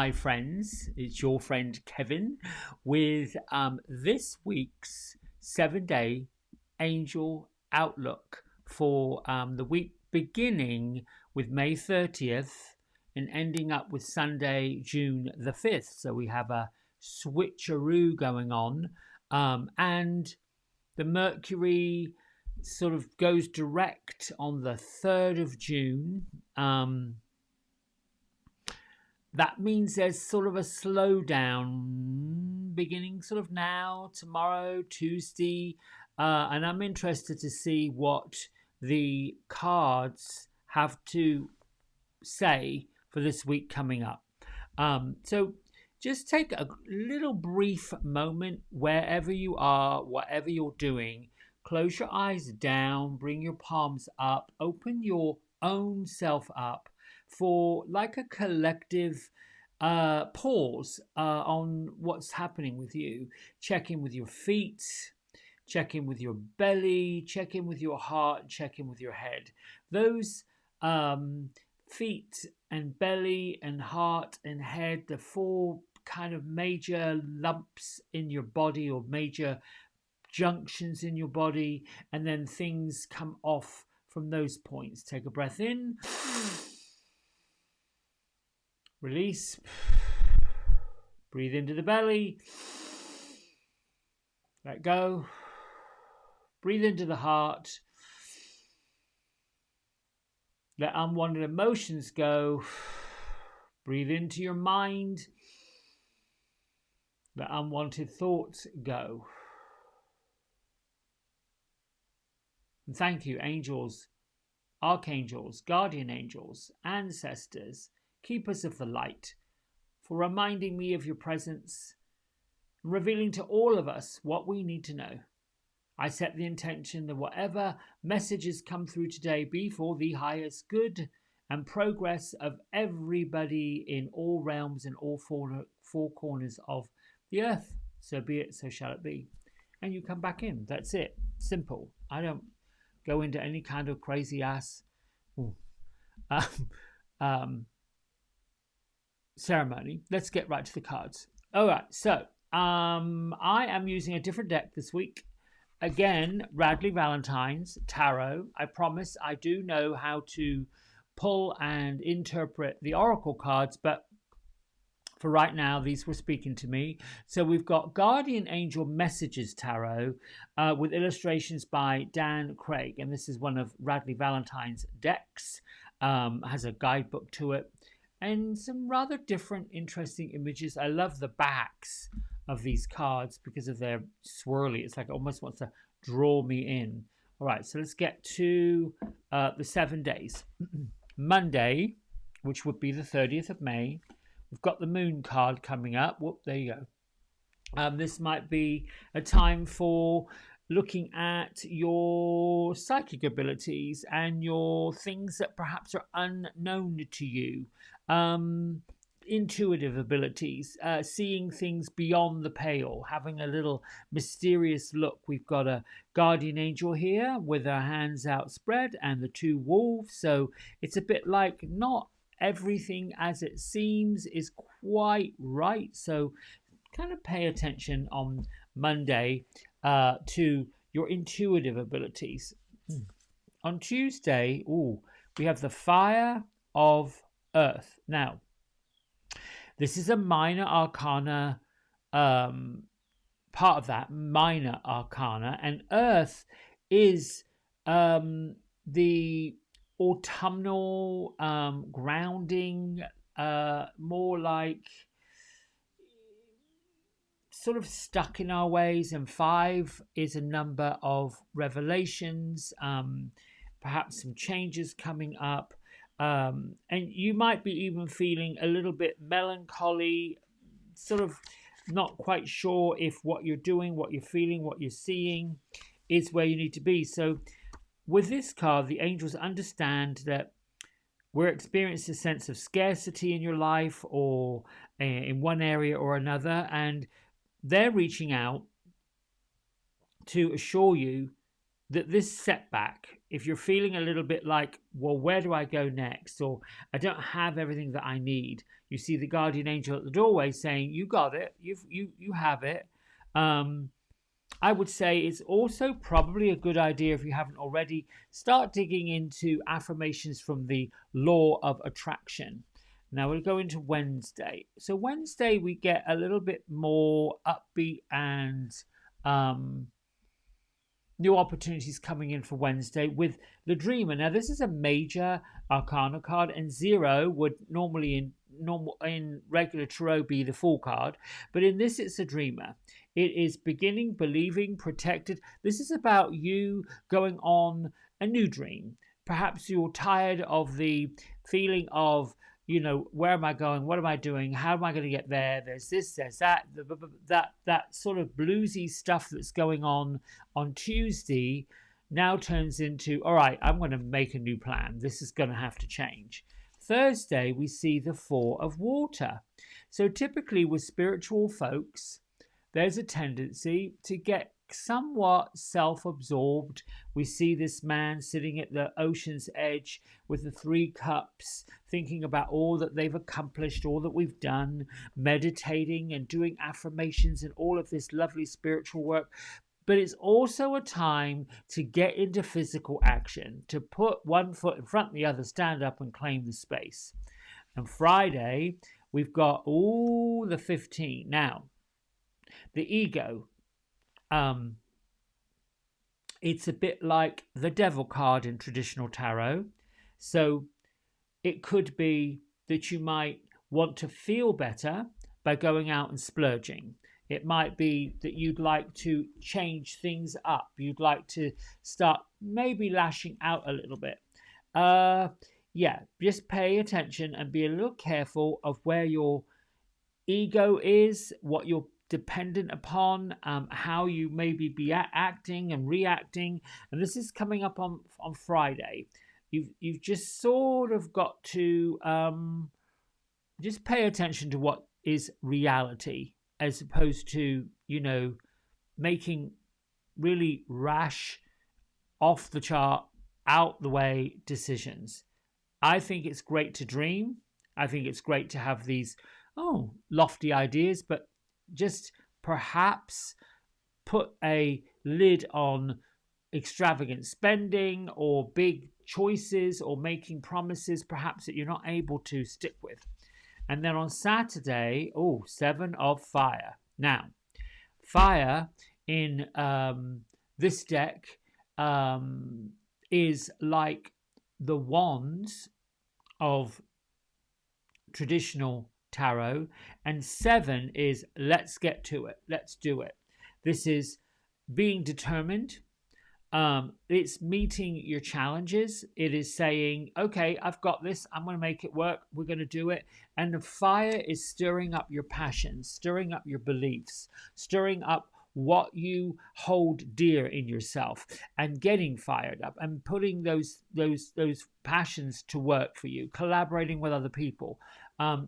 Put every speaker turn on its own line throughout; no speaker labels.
my friends. It's your friend Kevin with this week's 7-day angel outlook for the week beginning with May 30th and ending up with Sunday, June the 5th. So we have a switcheroo going on, and the Mercury sort of goes direct on the 3rd of June. That means there's sort of a slowdown beginning sort of now, tomorrow, Tuesday. And I'm interested to see what the cards have to say for this week coming up. So just take a little brief moment wherever you are, whatever you're doing. Close your eyes down, bring your palms up, open your own self up for like a collective pause on what's happening with you. Check in with your feet, check in with your belly, check in with your heart, check in with your head. Those feet and belly and heart and head, the four kind of major lumps in your body or major junctions in your body, and then things come off from those points. Take a breath in, release, breathe into the belly, let go, breathe into the heart, let unwanted emotions go, breathe into your mind, let unwanted thoughts go. And thank you, angels, archangels, guardian angels, ancestors, keepers of the light, for reminding me of your presence and revealing to all of us what we need to know. I set the intention that whatever messages come through today be for the highest good and progress of everybody in all realms and all four corners of the earth. So be it, so shall it be. And you come back in. That's it. Simple. I don't go into any kind of crazy ass ceremony. Let's get right to the cards. All right, so I am using a different deck this week. Again, Radley Valentine's Tarot. I promise I do know how to pull and interpret the oracle cards, but for right now, these were speaking to me. So we've got Guardian Angel Messages Tarot with illustrations by Dan Craig. And this is one of Radley Valentine's decks. Has a guidebook to it. And some rather different, interesting images. I love the backs of these cards because of their swirly. It's like it almost wants to draw me in. All right, so let's get to the 7 days. Monday, which would be the 30th of May. We've got the moon card coming up. Whoop, there you go. This might be a time for looking at your psychic abilities and your things that perhaps are unknown to you. Intuitive abilities, seeing things beyond the pale, having a little mysterious look. We've got a guardian angel here with her hands outspread and the two wolves. So it's a bit like not everything as it seems is quite right. So kind of pay attention on Monday to your intuitive abilities. On Tuesday, we have the fire of earth. Now, this is a minor arcana, part of that minor arcana, and earth is the autumnal grounding, more like sort of stuck in our ways, and 5 is a number of revelations, perhaps some changes coming up, and you might be even feeling a little bit melancholy, sort of not quite sure if what you're doing, what you're feeling, what you're seeing is where you need to be. So with this card, the angels understand that we're experiencing a sense of scarcity in your life or in one area or another, and they're reaching out to assure you that this setback, if you're feeling a little bit like, well, where do I go next? Or I don't have everything that I need. You see the guardian angel at the doorway saying, you got it, you have it. I would say it's also probably a good idea, if you haven't already, start digging into affirmations from the law of attraction. Now we'll go into Wednesday. So Wednesday we get a little bit more upbeat and um, new opportunities coming in for Wednesday with the Dreamer. Now this is a major arcana card, and 0 would normally in regular tarot be the Fool card, but in this it's a Dreamer. It is beginning, believing, protected. This is about you going on a new dream. Perhaps you're tired of the feeling of, where am I going? What am I doing? How am I going to get there? There's this, there's that, that sort of bluesy stuff that's going on Tuesday now turns into, all right, I'm going to make a new plan. This is going to have to change. Thursday, we see the 4 of water. So typically with spiritual folks, there's a tendency to get somewhat self-absorbed. We see this man sitting at the ocean's edge with the 3 cups, thinking about all that they've accomplished, all that we've done, meditating and doing affirmations and all of this lovely spiritual work. But it's also a time to get into physical action, to put one foot in front of the other, stand up and claim the space. And Friday, we've got the 15. Now, the ego, it's a bit like the devil card in traditional tarot. So it could be that you might want to feel better by going out and splurging. It might be that you'd like to change things up. You'd like to start maybe lashing out a little bit. Just pay attention and be a little careful of where your ego is, what you're dependent upon, how you maybe be acting and reacting. And this is coming up on Friday. You've just sort of got to just pay attention to what is reality, as opposed to, making really rash, off the chart, out the way decisions. I think it's great to dream. I think it's great to have these lofty ideas, but just perhaps put a lid on extravagant spending or big choices or making promises perhaps that you're not able to stick with. And then on Saturday, 7 of fire. Now, fire in this deck is like the wands of traditional tarot, and 7 is let's get to it, let's do it. This is being determined. It's meeting your challenges. It is saying, okay, I've got this, I'm going to make it work, we're going to do it. And the fire is stirring up your passions, stirring up your beliefs, stirring up what you hold dear in yourself, and getting fired up and putting those passions to work for you, collaborating with other people.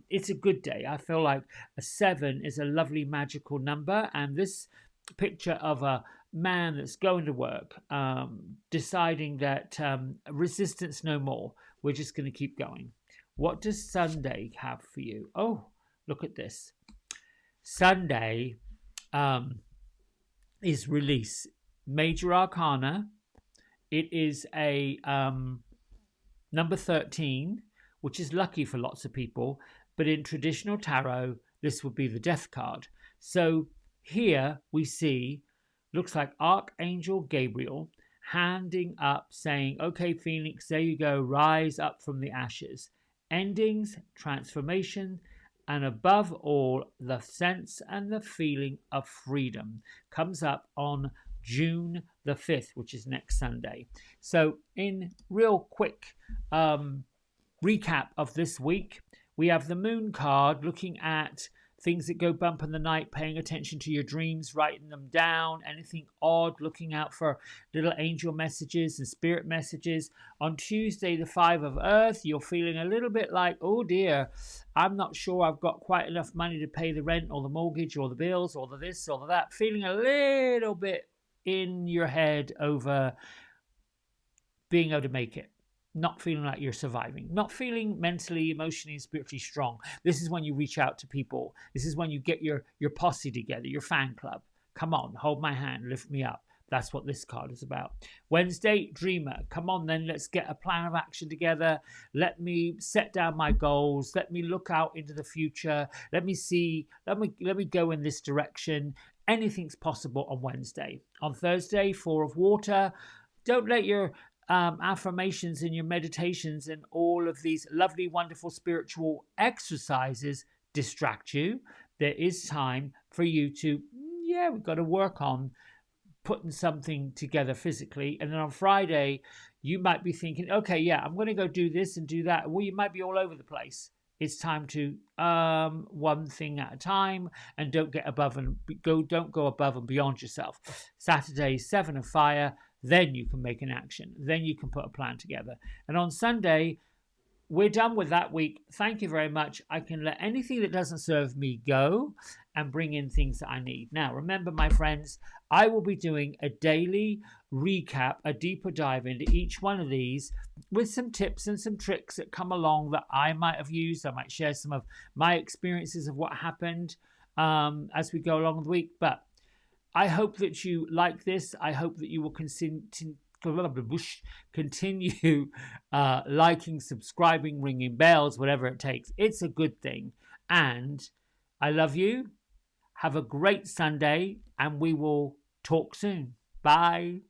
It's a good day. I feel like a 7 is a lovely magical number, and this picture of a man that's going to work, deciding that resistance no more, we're just going to keep going. What does Sunday have for you? Oh, look at this. Sunday is release. Major Arcana. It is a number 13, which is lucky for lots of people, but in traditional tarot, this would be the death card. So here we see, looks like Archangel Gabriel handing up, saying, okay, Phoenix, there you go, rise up from the ashes. Endings, transformation, and above all, the sense and the feeling of freedom comes up on June the 5th, which is next Sunday. So in real quick recap of this week, we have the Moon card looking at things that go bump in the night, paying attention to your dreams, writing them down, anything odd, looking out for little angel messages and spirit messages. On Tuesday, the 5 of Earth, you're feeling a little bit like, oh dear, I'm not sure I've got quite enough money to pay the rent or the mortgage or the bills or the this or the that. Feeling a little bit in your head over being able to make it, not feeling like you're surviving, not feeling mentally, emotionally, and spiritually strong. This is when you reach out to people. This is when you get your posse together, your fan club. Come on, hold my hand, lift me up. That's what this card is about. Wednesday, dreamer. Come on then, let's get a plan of action together. Let me set down my goals. Let me look out into the future. Let me go in this direction. Anything's possible on Wednesday. On Thursday, Four of Water. Don't let your affirmations and your meditations and all of these lovely, wonderful spiritual exercises distract you. There is time for you to, we've got to work on putting something together physically. And then on Friday, you might be thinking, okay, yeah, I'm going to go do this and do that. Well, you might be all over the place. It's time to one thing at a time, and don't go above and beyond yourself. Saturday, Seven of Fire. Then you can make an action. Then you can put a plan together. And on Sunday, we're done with that week. Thank you very much. I can let anything that doesn't serve me go and bring in things that I need. Now, remember, my friends, I will be doing a daily recap, a deeper dive into each one of these with some tips and some tricks that come along that I might have used. I might share some of my experiences of what happened as we go along the week. But I hope that you like this. I hope that you will continue liking, subscribing, ringing bells, whatever it takes. It's a good thing. And I love you. Have a great Sunday, and we will talk soon. Bye.